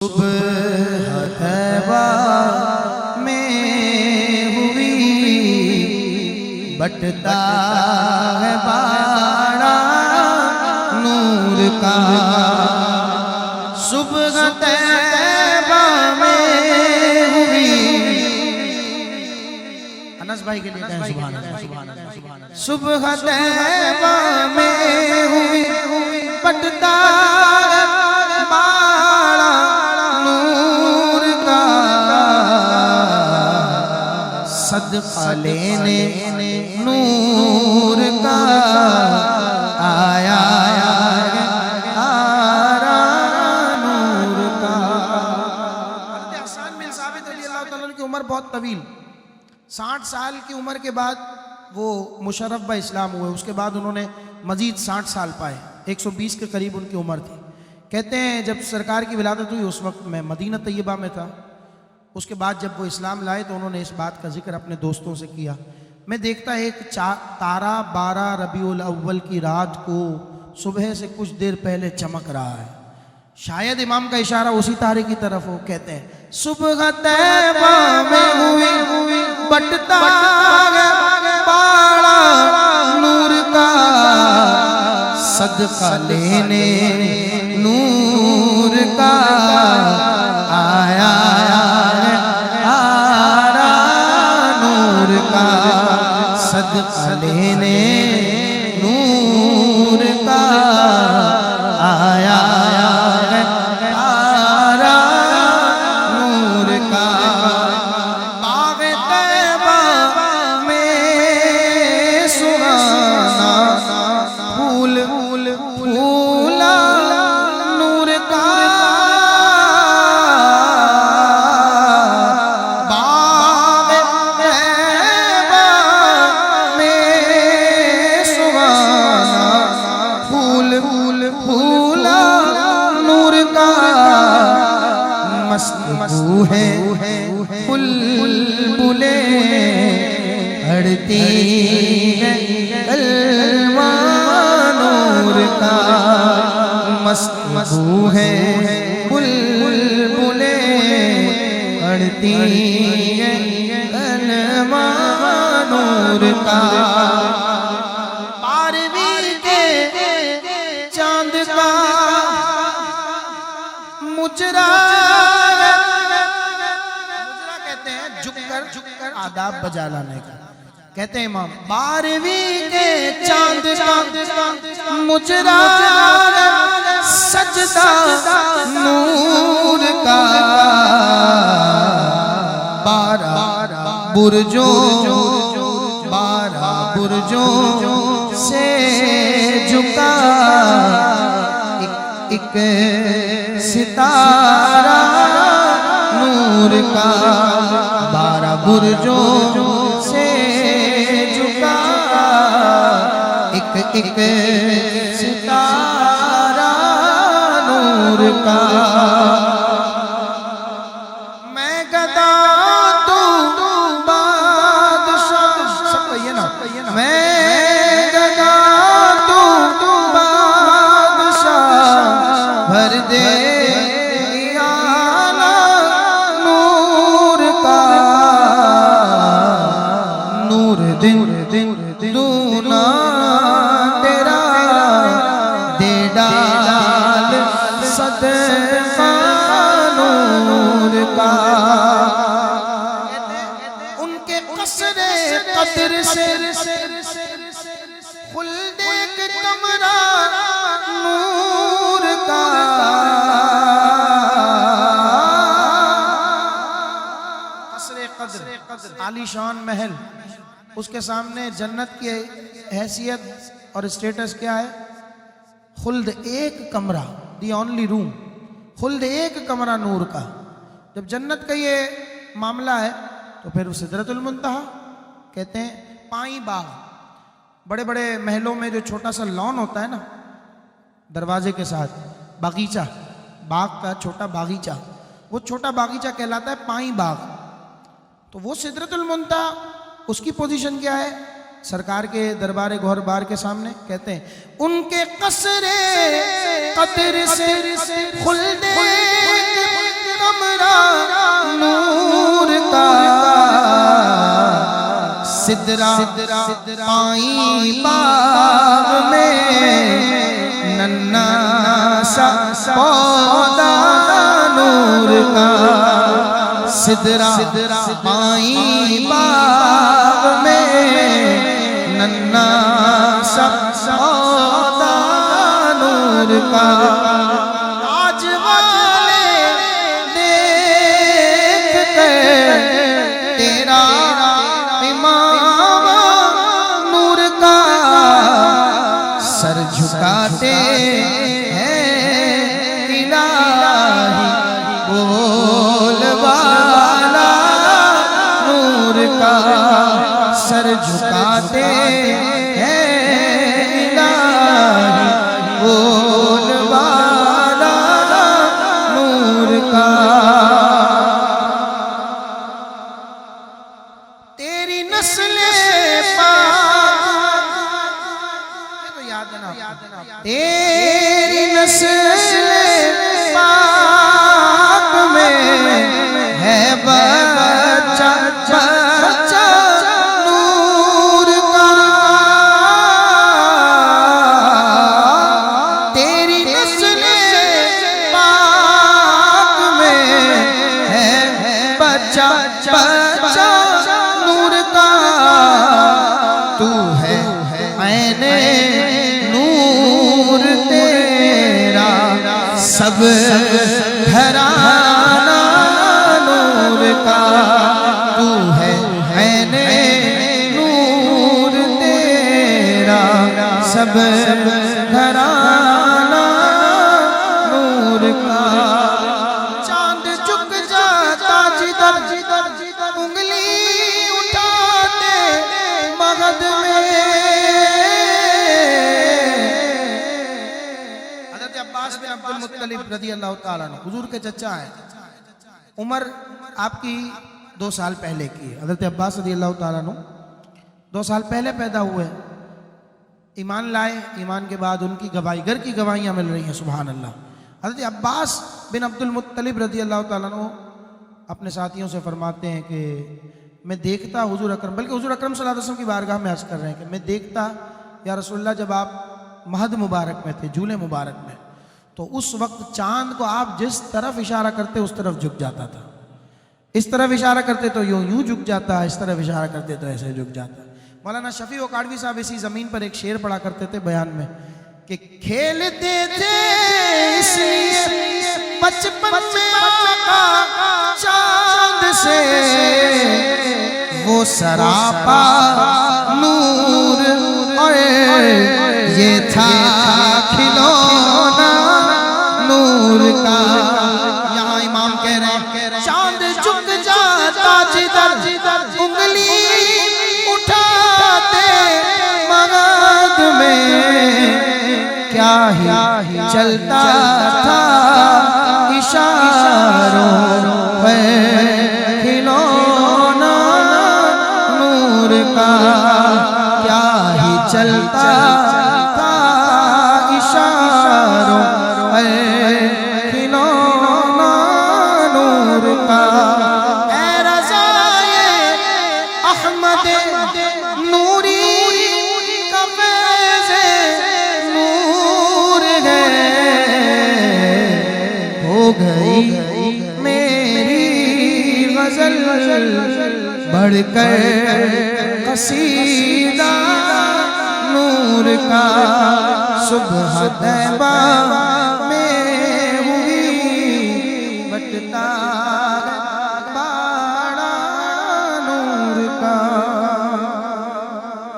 सुबह तैबा में हुई बटता है बाड़ा नूर का। सुबह तैबा में हुई, अनस भाई के लिए कहें सुभान अल्लाह। सुबह तैबा में हुई बटता सदका लेने नूर का आया नूर का। हसन बिन साबित रज़ियल्लाहु तआला अन्हु की उम्र बहुत तवील, 60 साल की उम्र के बाद वो मुशर्रफ ब इस्लाम हुए। उसके बाद उन्होंने मजीद 60 साल पाए, 120 के करीब उनकी उम्र थी। कहते हैं जब सरकार की विलादत हुई उस वक्त मैं मदीना तैयबा में था। उसके बाद जब वो इस्लाम लाए तो उन्होंने इस बात का जिक्र अपने दोस्तों से किया। मैं देखता एक तारा 12 रबीउल अव्वल की रात को सुबह से कुछ देर पहले चमक रहा है, शायद इमाम का इशारा उसी तारे की तरफ हो। कहते हैं सुबह तैबा में हुई बटता बाड़ा नूर का, सदका लेने नूर का आया सदका लेने नूर का आया नूर का। बाग़ तैबा में सुहाना फूल फूला नूर का। मस्तू है बुलबुले हड़ती कलमा नूर का। मस्तू है बुलबुले हड़ती कलमा नूर का। बारहवीं के चांद का मुजरा झुककर आदाब बजा लाने का। कहते हैं इमाम 12वीं के चांद का मुजरा सजदा नूर का। 12 बुर्जों से झुका एक सितारा नूर का। 12 बुर्जों से झुका एक सितारा नूर का। मैं गदा तू बादशाह, सब कहिए ना, मैं गदा तू बादशाह भर दे दूना तेरा दे डाल सदका नूर का। उनके कसरे कदर से खुल्द एक कमरा नूर का। कसरे कदर आलीशान महल, उसके सामने जन्नत की हैसियत और स्टेटस क्या है? खुल्द एक कमरा, दी ओनली रूम, खुल्द एक कमरा नूर का। जब जन्नत का ये मामला है तो फिर सिदरतुल मुंतहा कहते हैं पाई बाग। बड़े बड़े महलों में जो छोटा सा लॉन होता है ना दरवाजे के साथ, बागीचा, बाग का छोटा बागीचा, वो छोटा बागीचा कहलाता है पाई बाग। तो वो सिदरतुल मुंतहा उसकी पोजीशन क्या है? सरकार के दरबार गौहर बार के सामने कहते हैं उनके कसरे कदर से खुल्दे सिदरा पाई बाग में नन्ना सा पौधा नूर का, सिदरा पाई बाग में नन्ना सा पौधा नूर का। आज वाले देख कर तेरा इमाम नूर का, सर झुकाते हैं इलाही बोल वाला नूर का, सर झुकाते हैं इलाही बोल वाला नूर का। तेरी नस्ले पाक, ये तो याद है ना, तेरी नस्ले पाक में है बच्चा बच्चा नूर का, तेरी नस्ले पाक में है बच्चा बच्चा नूर का। तू है ऐने नूर तेरा सब घराना नूर का, तू है ऐने नूर तेरा सब घराना नूर का। चांद झुक जाता जिधर जिधर उंगली उठाते मगध में, हज़रत अब्बास बिन अब्दुल मुत्तलिब रज़ी अल्लाह ताला अन्हु हुजूर के चचा हैं। उम्र आपकी 2 साल पहले की है। हज़रत अब्बास रज़ी अल्लाह ताला अन्हु 2 साल पहले पैदा हुए, ईमान लाए, ईमान के बाद उनकी गवाही, घर की गवाहियाँ मिल रही हैं, सुभान अल्लाह। हज़रत अब्बास बिन अब्दुल मुत्तलिब रज़ी अल्लाह ताला अन्हु अपने साथियों से फरमाते हैं कि मैं देखता हुजूर अकरम, बल्कि हुजूर अकरम सल्लल्लाहु अलैहि वसल्लम की बारगाह में अर्ज़ कर रहे हैं कि मैं देखता या रसूलुल्लाह जब आप महद मुबारक में थे, झूले मुबारक में, तो उस वक्त चांद को आप जिस तरफ इशारा करते उस तरफ झुक जाता था। इस तरफ इशारा करते तो यूं झुक जाता, इस तरफ इशारा करते तो ऐसे झुक जाता। मौलाना शफी काड़वी साहब इसी ज़मीन पर एक शेर पढ़ा करते थे बयान में कि खेलते थे इसलिए बचपन में आका चांद से, वो सरापा नूर और ये था खिलौना नूर का। यहाँ इमाम कह रहे हैं चांद झुक जाता जिधर जिधर उंगली उठाते मगध में, क्या ही चलता था इशारों में खिलौना नूर का, क्या ही चलता था इशारों में खिलौना नूर का। ऐ रज़ाए अहमद नूरी का फैज़े नूर है, हो गई मेरी गज़ल बढ़कर कसीदा नूर का। सुबह तैबा